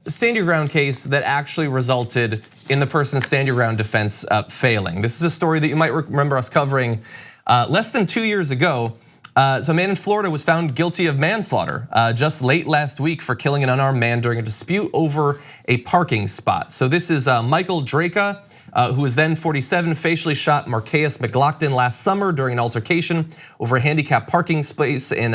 stand your ground case that actually resulted in the person's stand your ground defense failing. This is a story that you might remember us covering less than 2 years ago. So a man in Florida was found guilty of manslaughter just late last week for killing an unarmed man during a dispute over a parking spot. So this is Michael Drejka, who was then 47, facially shot Markeis McGlockton last summer during an altercation over a handicapped parking space in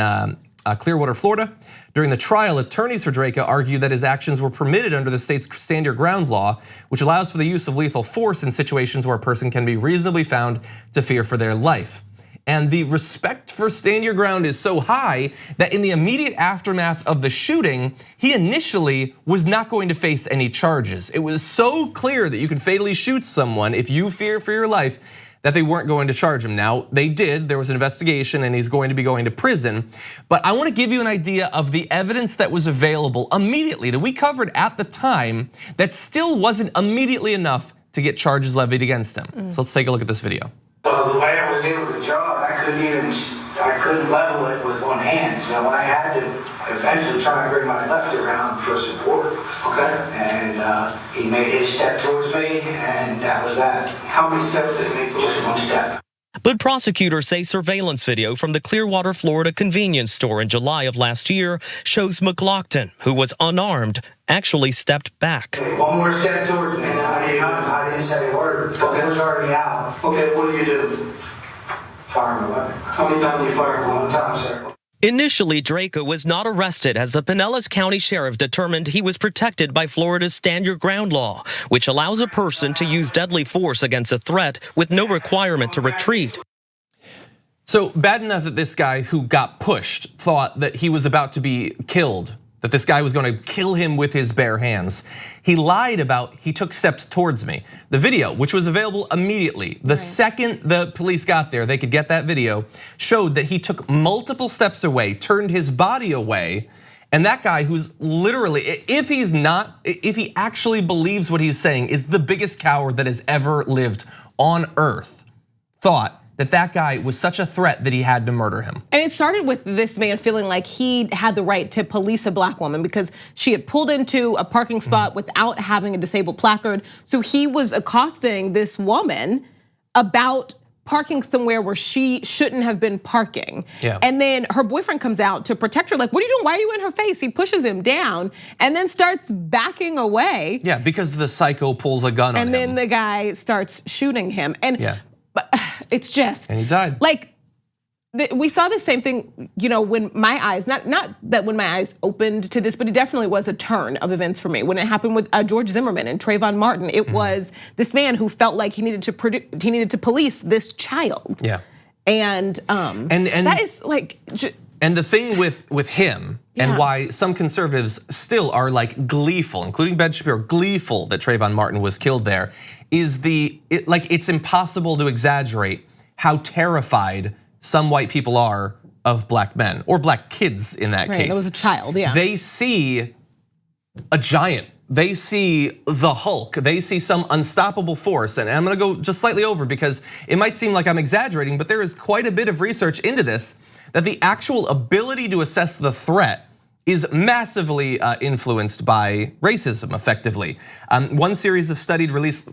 Clearwater, Florida. During the trial, attorneys for Drejka argued that his actions were permitted under the state's stand your ground law, which allows for the use of lethal force in situations where a person can be reasonably found to fear for their life. And the respect for stand your ground is so high that in the immediate aftermath of the shooting, he initially was not going to face any charges. It was so clear that you could fatally shoot someone if you fear for your life that they weren't going to charge him. Now, they did, there was an investigation and he's going to be going to prison. But I wanna give you an idea of the evidence that was available immediately, that we covered at the time, that still wasn't immediately enough to get charges levied against him. So let's take a look at this video. Well, the way I was able to draw it, I couldn't level it with one hand. So I had to eventually try and bring my left around for support. Okay. And he made his step towards me, and that was that. How many steps did he make? Just one step. But prosecutors say surveillance video from the Clearwater, Florida convenience store in July of last year shows McGlockton, who was unarmed, actually stepped back. Okay, one more step towards me, and I didn't say a word. Okay, it was already out. Okay, what do you do? Fire my weapon. How many times do you fire one time, sir? Initially, Drejka was not arrested as the Pinellas County Sheriff determined he was protected by Florida's stand your ground law, which allows a person to use deadly force against a threat with no requirement to retreat. So bad enough that this guy who got pushed thought that he was about to be killed, that this guy was going to kill him with his bare hands. He lied about he took steps towards me. The video, which was available immediately, the second the police got there, they could get that video, showed that he took multiple steps away, turned his body away, and that guy who's literally, if he actually believes what he's saying, is the biggest coward that has ever lived on earth, thought that guy was such a threat that he had to murder him. And it started with this man feeling like he had the right to police a black woman because she had pulled into a parking spot without having a disabled placard. So he was accosting this woman about parking somewhere where she shouldn't have been parking. Yeah. And then her boyfriend comes out to protect her, like, what are you doing? Why are you in her face? He pushes him down and then starts backing away. Yeah, because the psycho pulls a gun on him. And then the guy starts shooting him. And but it's just, and he died. Like, we saw the same thing, when my eyes, not that when my eyes opened to this, but it definitely was a turn of events for me. When it happened with George Zimmerman and Trayvon Martin, it was this man who felt like he needed to police this child. Yeah. And that is like. And the thing with him and why some conservatives still are like gleeful, including Ben Shapiro, gleeful that Trayvon Martin was killed there, is it's impossible to exaggerate how terrified some white people are of black men or black kids in that case. It was a child, yeah. They see a giant. They see the Hulk, they see some unstoppable force. And I'm gonna go just slightly over because it might seem like I'm exaggerating, but there is quite a bit of research into this, that the actual ability to assess the threat is massively influenced by racism, effectively. One series of studies released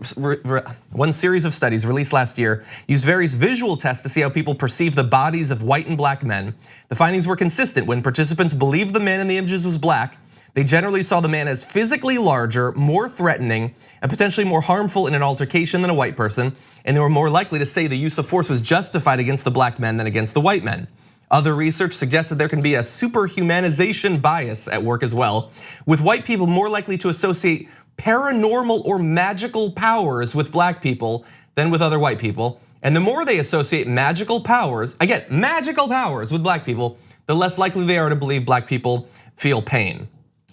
last year used various visual tests to see how people perceive the bodies of white and black men. The findings were consistent. When participants believed the man in the images was black, they generally saw the man as physically larger, more threatening, and potentially more harmful in an altercation than a white person, and they were more likely to say the use of force was justified against the black men than against the white men. Other research suggests that there can be a superhumanization bias at work as well, with white people more likely to associate paranormal or magical powers with black people than with other white people. And the more they associate magical powers, again, magical powers with black people, the less likely they are to believe black people feel pain.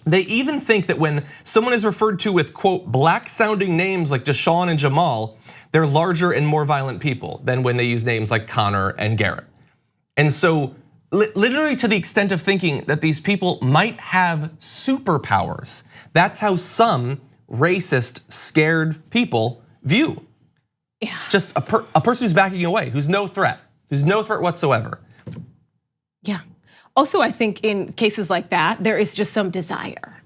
They even think that when someone is referred to with, quote, black sounding names like Deshaun and Jamal, they're larger and more violent people than when they use names like Connor and Garrett. And so literally to the extent of thinking that these people might have superpowers. That's how some racist, scared people view. Yeah. Just a person who's backing away, who's no threat whatsoever. Yeah. Also, I think in cases like that, there is just some desire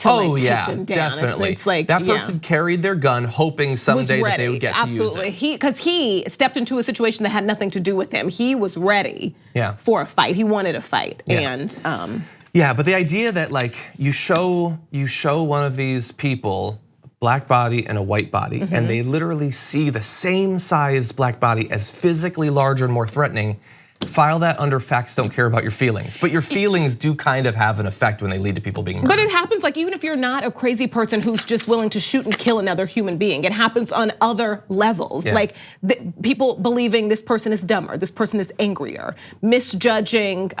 Oh like, yeah, take them down. definitely. It's like, that person carried their gun, hoping someday that they would get to use it. Because he stepped into a situation that had nothing to do with him. He was ready for a fight. He wanted a fight, and yeah, but the idea that like you show one of these people, a black body and a white body, and they literally see the same sized black body as physically larger and more threatening. File that under facts don't care about your feelings. But your feelings do kind of have an effect when they lead to people being murdered. But it happens like even if you're not a crazy person who's just willing to shoot and kill another human being, it happens on other levels. Like people believing this person is dumber, this person is angrier, misjudging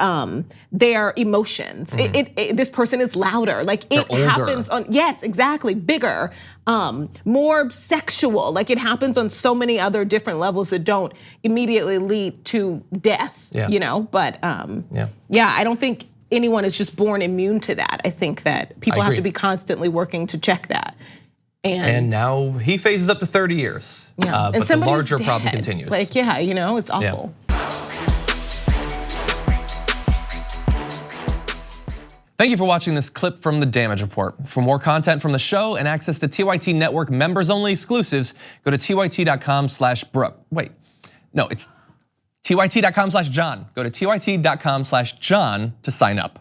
their emotions. This person is louder. Like it happens on, yes, exactly, bigger. More sexual, like it happens on so many other different levels that don't immediately lead to death, you know? But yeah, I don't think anyone is just born immune to that. I think that people have to be constantly working to check that. And now he faces up to 30 years, but the larger problem continues. Like, yeah, you know, it's awful. Thank you for watching this clip from the Damage Report. For more content from the show and access to TYT Network members-only exclusives, go to tyt.com/Brooke. Wait, no, it's tyt.com/John. Go to tyt.com/John to sign up.